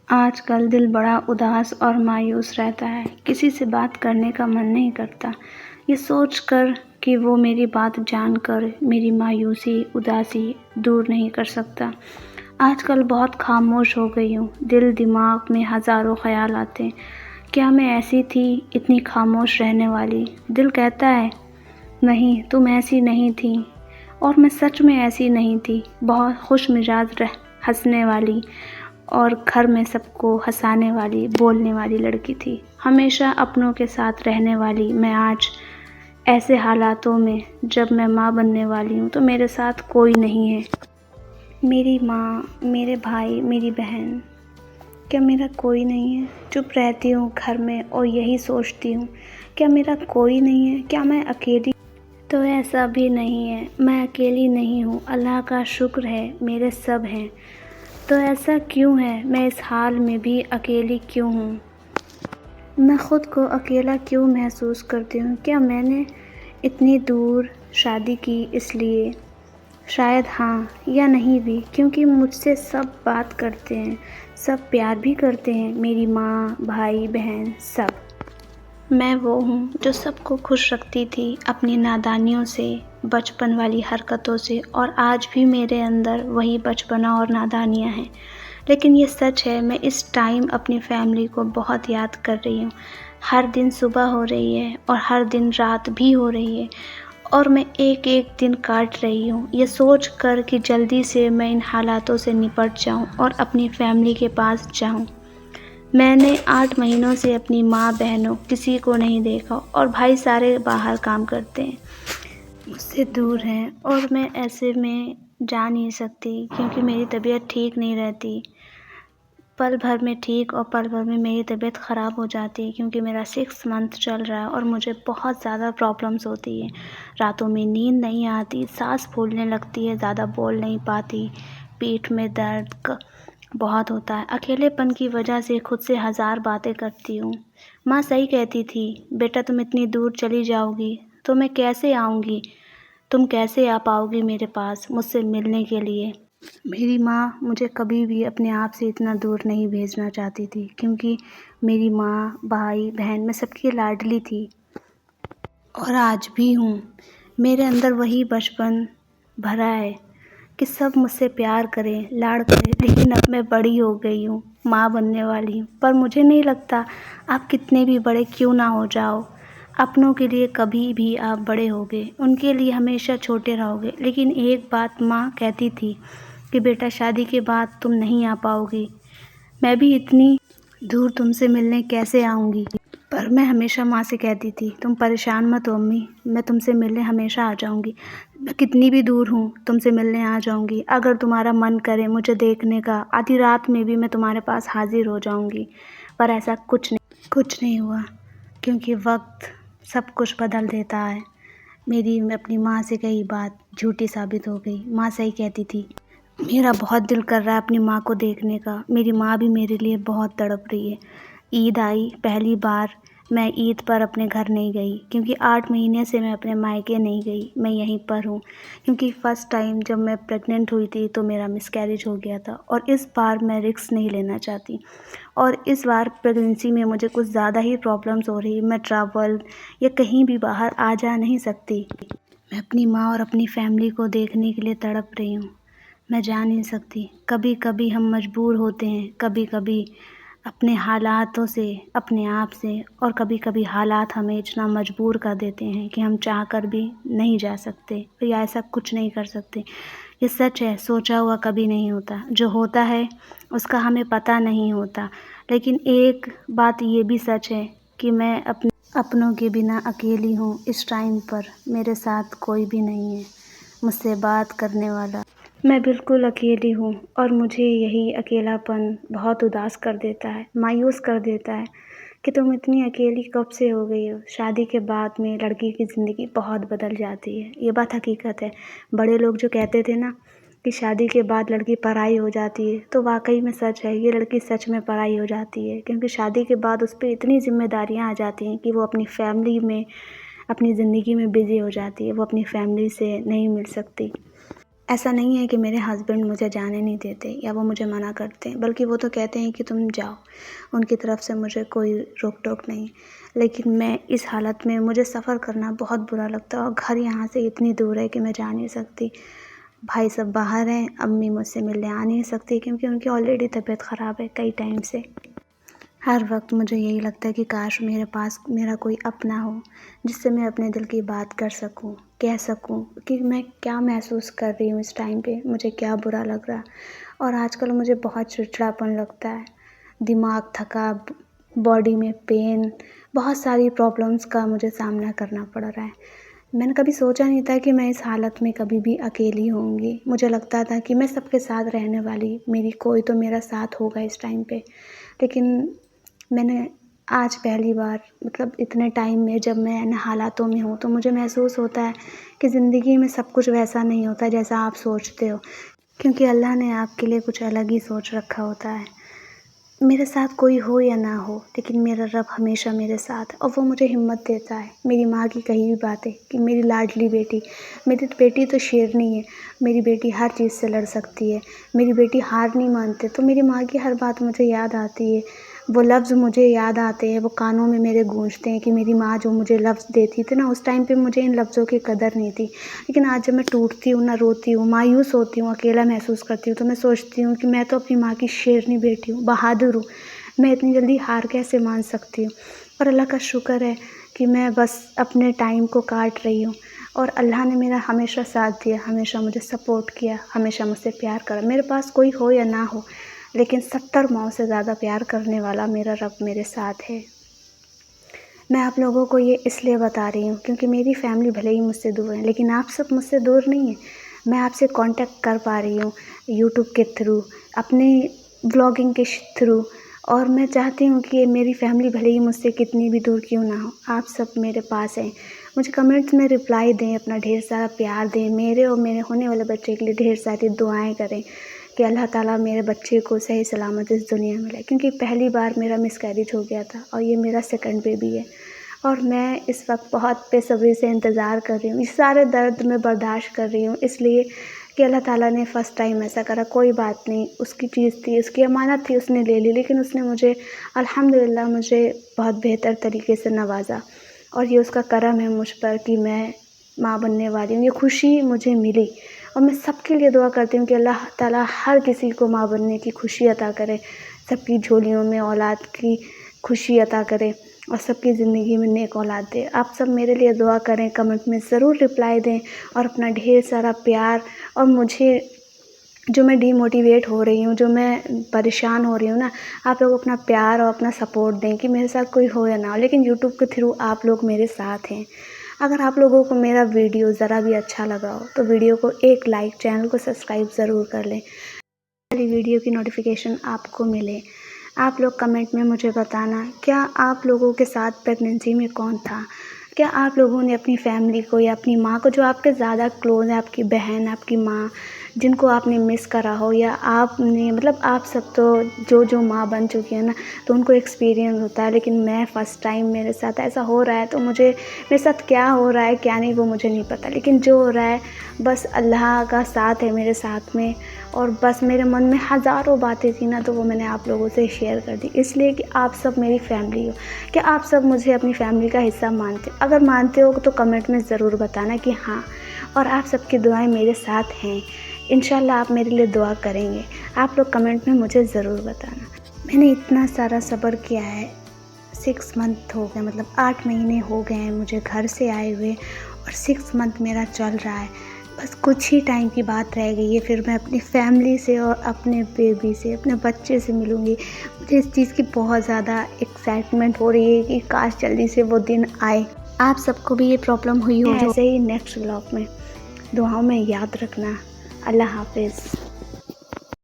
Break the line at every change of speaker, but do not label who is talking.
आजकल दिल बड़ा उदास और मायूस रहता है। किसी से बात करने का मन नहीं करता। ये सोचकर कि वो मेरी बात जानकर मेरी मायूसी, उदासी दूर नहीं कर सकता। आजकल बहुत खामोश हो गई हूँ। दिल दिमाग में हज़ारों ख़्याल आते हैं। क्या मैं ऐसी थी, इतनी खामोश रहने वाली? दिल कहता है, नहीं, तुम ऐसी नहीं थी। और मैं सच में ऐसी नहीं थी। बहुत खुश मिजाज हँसने वाली और घर में सबको हँसाने वाली, बोलने वाली लड़की थी। हमेशा अपनों के साथ रहने वाली मैं आज ऐसे हालातों में, जब मैं माँ बनने वाली हूँ, तो मेरे साथ कोई नहीं है। मेरी माँ, मेरे भाई, मेरी बहन, क्या मेरा कोई नहीं है? चुप रहती हूँ घर में और यही सोचती हूँ, क्या मेरा कोई नहीं है? क्या मैं अकेली? तो ऐसा भी नहीं है, मैं अकेली नहीं हूँ। अल्लाह का शुक्र है, मेरे सब हैं। तो ऐसा क्यों है? मैं इस हाल में भी अकेली क्यों हूँ? मैं ख़ुद को अकेला क्यों महसूस करती हूँ? क्या मैंने इतनी दूर शादी की इसलिए? शायद हाँ या नहीं भी, क्योंकि मुझसे सब बात करते हैं, सब प्यार भी करते हैं, मेरी माँ, भाई, बहन, सब। मैं वो हूँ जो सबको खुश रखती थी अपनी नादानियों से, बचपन वाली हरकतों से, और आज भी मेरे अंदर वही बचपना और नादानियाँ हैं। लेकिन ये सच है, मैं इस टाइम अपनी फैमिली को बहुत याद कर रही हूँ। हर दिन सुबह हो रही है और हर दिन रात भी हो रही है, और मैं एक एक दिन काट रही हूँ ये सोच कर कि जल्दी से मैं इन हालातों से निपट जाऊँ और अपनी फैमिली के पास जाऊँ। मैंने 8 महीनों से अपनी माँ, बहनों किसी को नहीं देखा, और भाई सारे बाहर काम करते हैं, मुझसे दूर हैं, और मैं ऐसे में जा नहीं सकती क्योंकि मेरी तबीयत ठीक नहीं रहती। पल भर में ठीक और पल भर में मेरी तबीयत ख़राब हो जाती है, क्योंकि मेरा 6 मंथ चल रहा है और मुझे बहुत ज़्यादा प्रॉब्लम्स होती है। रातों में नींद नहीं आती, सांस फूलने लगती है, ज़्यादा बोल नहीं पाती, पीठ में दर्द बहुत होता है। अकेलेपन की वजह से खुद से हज़ार बातें करती हूँ। माँ सही कहती थी, बेटा तुम इतनी दूर चली जाओगी तो मैं कैसे आऊँगी? तुम कैसे आ पाओगी मेरे पास मुझसे मिलने के लिए? मेरी माँ मुझे कभी भी अपने आप से इतना दूर नहीं भेजना चाहती थी, क्योंकि मेरी माँ, भाई, बहन, मैं सबकी लाडली थी और आज भी हूँ। मेरे अंदर वही बचपन भरा है कि सब मुझसे प्यार करें, लाड़ करें, लेकिन अब मैं बड़ी हो गई हूँ, माँ बनने वाली हूँ। पर मुझे नहीं लगता आप कितने भी बड़े क्यों ना हो जाओ, अपनों के लिए कभी भी आप बड़े होगे, उनके लिए हमेशा छोटे रहोगे। लेकिन एक बात माँ कहती थी कि बेटा शादी के बाद तुम नहीं आ पाओगी। मैं भी इतनी दूर तुमसे मिलने कैसे आऊँगी? पर मैं हमेशा माँ से कहती थी, तुम परेशान मत हो अम्मी, मैं तुमसे मिलने हमेशा आ जाऊँगी। मैं कितनी भी दूर हूँ, तुमसे मिलने आ जाऊँगी। अगर तुम्हारा मन करे मुझे देखने का, आधी रात में भी मैं तुम्हारे पास हाज़िर हो जाऊँगी। पर ऐसा कुछ नहीं हुआ, क्योंकि वक्त सब कुछ बदल देता है। मेरी अपनी माँ से कही बात झूठी साबित हो गई। माँ सही कहती थी। मेरा बहुत दिल कर रहा है अपनी माँ को देखने का। मेरी माँ भी मेरे लिए बहुत तड़प रही है। ईद आई, पहली बार मैं ईद पर अपने घर नहीं गई, क्योंकि 8 महीने से मैं अपने मायके नहीं गई, मैं यहीं पर हूँ। क्योंकि फ़र्स्ट टाइम जब मैं प्रेग्नेंट हुई थी तो मेरा मिसकैरेज हो गया था, और इस बार मैं रिस्क नहीं लेना चाहती, और इस बार प्रेगनेंसी में मुझे कुछ ज़्यादा ही प्रॉब्लम्स हो रही है। मैं ट्रैवल या कहीं भी बाहर आ जा नहीं सकती। मैं अपनी माँ और अपनी फैमिली को देखने के लिए तड़प रही हूँ। मैं जा नहीं सकती। कभी कभी हम मजबूर होते हैं, कभी कभी अपने हालातों से, अपने आप से, और कभी कभी हालात हमें इतना मजबूर कर देते हैं कि हम चाह कर भी नहीं जा सकते या ऐसा कुछ नहीं कर सकते। ये सच है, सोचा हुआ कभी नहीं होता। जो होता है उसका हमें पता नहीं होता। लेकिन एक बात ये भी सच है कि मैं अपनों के बिना अकेली हूँ। इस टाइम पर मेरे साथ कोई भी नहीं है मुझसे बात करने वाला। मैं बिल्कुल अकेली हूँ, और मुझे यही अकेलापन बहुत उदास कर देता है, मायूस कर देता है कि तुम इतनी अकेली कब से हो गई हो। शादी के बाद में लड़की की ज़िंदगी बहुत बदल जाती है, ये बात हकीकत है। बड़े लोग जो कहते थे ना कि शादी के बाद लड़की पराई हो जाती है, तो वाकई में सच है। ये लड़की सच में पराई हो जाती है, क्योंकि शादी के बाद उस पर इतनी जिम्मेदारियाँ आ जाती हैं कि वो अपनी फैमिली में, अपनी ज़िंदगी में बिज़ी हो जाती है, वो अपनी फैमिली से नहीं मिल सकती। ऐसा नहीं है कि मेरे हस्बैंड मुझे जाने नहीं देते या वो मुझे मना करते हैं, बल्कि वो तो कहते हैं कि तुम जाओ, उनकी तरफ से मुझे कोई रोक टोक नहीं। लेकिन मैं इस हालत में मुझे सफ़र करना बहुत बुरा लगता है और घर यहाँ से इतनी दूर है कि मैं जा नहीं सकती। भाई सब बाहर हैं, अम्मी मुझसे मिलने आ नहीं सकती क्योंकि उनकी ऑलरेडी तबीयत ख़राब है कई टाइम से। हर वक्त मुझे यही लगता है कि काश मेरे पास मेरा कोई अपना हो जिससे मैं अपने दिल की बात कर सकूं, कह सकूं कि मैं क्या महसूस कर रही हूँ इस टाइम पे, मुझे क्या बुरा लग रहा है। और आजकल मुझे बहुत चिड़चिड़ापन लगता है, दिमाग थका, बॉडी में पेन, बहुत सारी प्रॉब्लम्स का मुझे सामना करना पड़ रहा है। मैंने कभी सोचा नहीं था कि मैं इस हालत में कभी भी अकेली होंगी। मुझे लगता था कि मैं सबके साथ रहने वाली, मेरी कोई तो मेरा साथ होगा इस टाइम पे। लेकिन मैंने आज पहली बार मतलब इतने टाइम में जब मैं इन हालातों में हूँ तो मुझे महसूस होता है कि ज़िंदगी में सब कुछ वैसा नहीं होता जैसा आप सोचते हो, क्योंकि अल्लाह ने आपके लिए कुछ अलग ही सोच रखा होता है। मेरे साथ कोई हो या ना हो, लेकिन मेरा रब हमेशा मेरे साथ है और वो मुझे हिम्मत देता है। मेरी माँ की कही हुई बात है कि मेरी लाडली बेटी, मेरी बेटी तो शेरनी है, मेरी बेटी हर चीज़ से लड़ सकती है, मेरी बेटी हार नहीं मानती। तो मेरी माँ की हर बात मुझे याद आती है, वो लफ्ज़ मुझे याद आते हैं, वो कानों में मेरे गूंजते हैं कि मेरी माँ जो मुझे लफ्ज़ देती थी ना, उस टाइम पे मुझे इन लफ्ज़ों की कदर नहीं थी। लेकिन आज जब मैं टूटती हूँ ना, रोती हूँ, मायूस होती हूँ, अकेला महसूस करती हूँ, तो मैं सोचती हूँ कि मैं तो अपनी माँ की शेरनी बेटी हूँ, बहादुर हूँ, मैं इतनी जल्दी हार कैसे मान सकती हूँ। और अल्लाह का शुक्र है कि मैं बस अपने टाइम को काट रही हूँ और अल्लाह ने मेरा हमेशा साथ दिया, हमेशा मुझे सपोर्ट किया, हमेशा मुझसे प्यार करा। मेरे पास कोई हो या ना हो, लेकिन 70 माँओं से ज़्यादा प्यार करने वाला मेरा रब मेरे साथ है। मैं आप लोगों को ये इसलिए बता रही हूँ क्योंकि मेरी फैमिली भले ही मुझसे दूर है, लेकिन आप सब मुझसे दूर नहीं हैं। मैं आपसे कांटेक्ट कर पा रही हूँ यूट्यूब के थ्रू, अपने ब्लॉगिंग के थ्रू, और मैं चाहती हूँ कि मेरी फैमिली भले ही मुझसे कितनी भी दूर क्यों ना हो, आप सब मेरे पास हैं। मुझे कमेंट्स में रिप्लाई दें, अपना ढेर सारा प्यार दें, मेरे और मेरे होने वाले बच्चे के लिए ढेर सारी दुआएँ करें कि अल्लाह ताला मेरे बच्चे को सही सलामत इस दुनिया में लाए, क्योंकि पहली बार मेरा मिसकैरेज हो गया था और ये मेरा सेकंड बेबी है और मैं इस वक्त बहुत बेसब्री से इंतज़ार कर रही हूँ। इस सारे दर्द मैं बर्दाश्त कर रही हूँ इसलिए कि अल्लाह ताला ने फ़र्स्ट टाइम ऐसा करा। कोई बात नहीं, उसकी चीज़ थी, उसकी अमानत थी, उसने ले ली, लेकिन उसने मुझे अल्हम्दुलिल्लाह मुझे बहुत बेहतर तरीके से नवाजा और ये उसका करम है मुझ पर कि मैं माँ बनने वाली हूँ। ये खुशी मुझे मिली और मैं सबके लिए दुआ करती हूँ कि अल्लाह ताला हर किसी को माँ बनने की खुशी अता करे, सबकी झोलियों में औलाद की खुशी अता करे और सबकी ज़िंदगी में नेक औलाद दे। आप सब मेरे लिए दुआ करें, कमेंट में ज़रूर रिप्लाई दें और अपना ढेर सारा प्यार, और मुझे जो मैं डीमोटिवेट हो रही हूँ, जो मैं परेशान हो रही हूँ ना, आप लोग अपना प्यार और अपना सपोर्ट दें कि मेरे साथ कोई हो या ना हो, लेकिन यूट्यूब के थ्रू आप लोग मेरे साथ हैं। अगर आप लोगों को मेरा वीडियो ज़रा भी अच्छा लगा हो तो वीडियो को एक लाइक, चैनल को सब्सक्राइब ज़रूर कर लें, वाली वीडियो की नोटिफिकेशन आपको मिले। आप लोग कमेंट में मुझे बताना, क्या आप लोगों के साथ प्रेगनेंसी में कौन था? क्या आप लोगों ने अपनी फैमिली को या अपनी माँ को, जो आपके ज़्यादा क्लोज़ है, आपकी बहन, आपकी माँ, जिनको आपने मिस करा हो, या आपने मतलब आप सब तो जो माँ बन चुकी है ना, तो उनको एक्सपीरियंस होता है, लेकिन मैं फ़र्स्ट टाइम मेरे साथ ऐसा हो रहा है, तो मुझे मेरे साथ क्या हो रहा है क्या नहीं वो मुझे नहीं पता, लेकिन जो हो रहा है बस अल्लाह का साथ है मेरे साथ में। और बस मेरे मन में हज़ारों बातें थी ना, तो वो मैंने आप लोगों से शेयर कर दी, इसलिए कि आप सब मेरी फैमिली हो। क्या आप सब मुझे अपनी फैमिली का हिस्सा मानते हो? अगर मानते हो तो कमेंट में ज़रूर बताना कि हाँ, और आप सबकी दुआएं मेरे साथ हैं। इंशाल्लाह आप मेरे लिए दुआ करेंगे। आप लोग कमेंट में मुझे ज़रूर बताना। मैंने इतना सारा सब्र किया है, 6 मंथ हो गए, मतलब 8 महीने हो गए हैं मुझे घर से आए हुए, और 6 मंथ मेरा चल रहा है। बस कुछ ही टाइम की बात रह गई है, फिर मैं अपनी फैमिली से और अपने बेबी से, अपने बच्चे से मिलूँगी। मुझे इस चीज़ की बहुत ज़्यादा एक्साइटमेंट हो रही है कि काश जल्दी से वो दिन आए। आप सबको भी ये प्रॉब्लम हुई हो ऐसे ही नेक्स्ट व्लॉग में। दुआओं में याद रखना। अल्लाह हाफ़िज़।